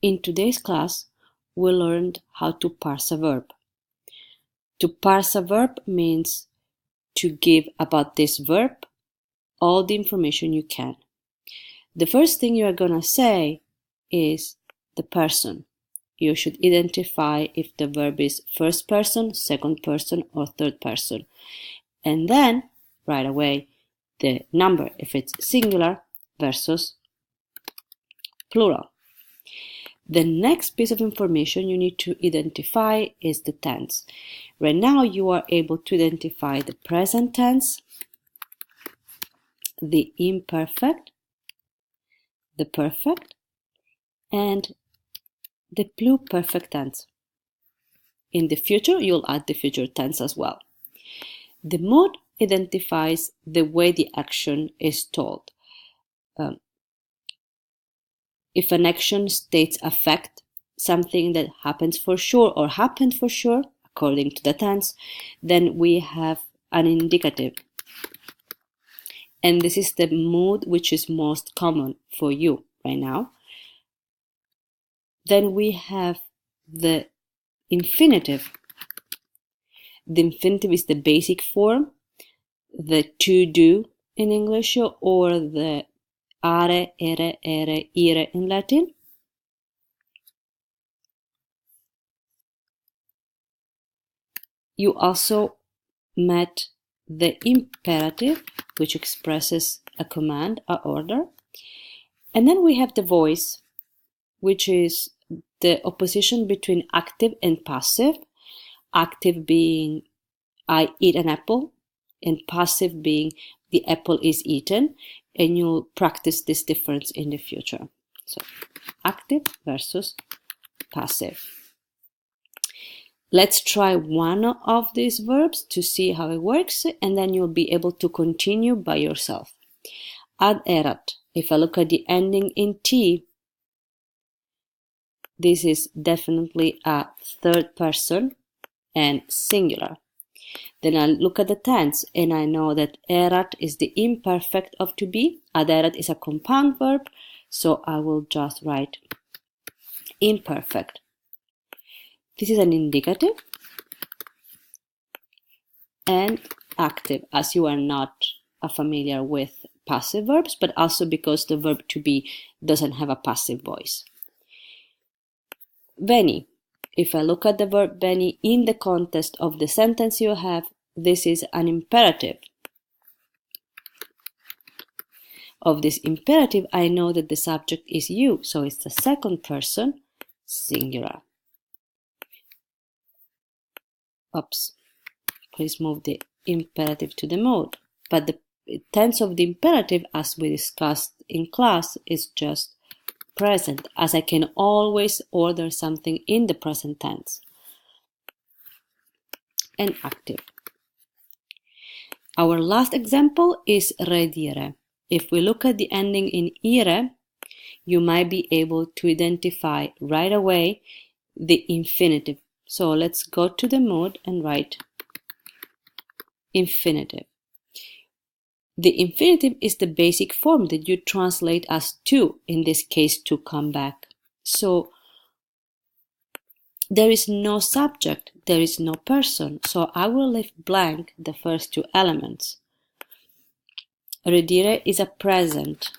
In today's class, we learned how to parse a verb. To parse a verb means to give about this verb all the information you can. The first thing you are going to say is the person. You should identify if the verb is first person, second person, or third person. And then, right away, the number, if it's singular versus plural. The next piece of information you need to identify is the tense. Right now, you are able to identify the present tense, the imperfect, the perfect, and the pluperfect tense. In the future, you'll add the future tense as well. The mood identifies the way the action is told. If an action states affect, something that happens for sure or happened for sure, according to the tense, then we have an indicative. And this is the mood which is most common for you right now. Then we have the infinitive. The infinitive is the basic form, the to do in English, or the are, ere, ire in Latin. You also met the imperative, which expresses a command, an order. And then we have the voice, which is the opposition between active and passive. Active being I eat an apple, and passive being the apple is eaten. And you'll practice this difference in the future. So, active versus passive. Let's try one of these verbs to see how it works, and then you'll be able to continue by yourself. Ad erat. If I look at the ending in T, this is definitely a third person and singular. Then I look at the tense and I know that erat is the imperfect of to be. Ad erat is a compound verb, so I will just write imperfect. This is an indicative and active, as you are not familiar with passive verbs, but also because the verb to be doesn't have a passive voice. Veni. If I look at the verb veni in the context of the sentence you have, this is an imperative. Of this imperative, I know that the subject is you, so it's the second person singular. Oops, please move the imperative to the mode. But the tense of the imperative, as we discussed in class, is just present, as I can always order something in the present tense. And active. Our last example is redire. If we look at the ending in ire, you might be able to identify right away the infinitive. So let's go to the mode and write infinitive. The infinitive is the basic form that you translate as to, in this case, to come back. So there is no subject, there is no person, so I will leave blank the first two elements. Redire is a present,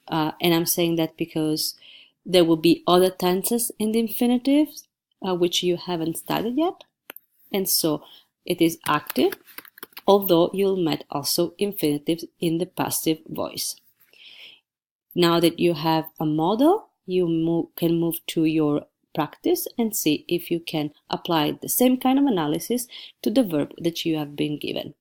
and I'm saying that because there will be other tenses in the infinitives which you haven't studied yet, and so it is active, although you'll meet also infinitives in the passive voice. Now that you have a model, you can move to your practice and see if you can apply the same kind of analysis to the verb that you have been given.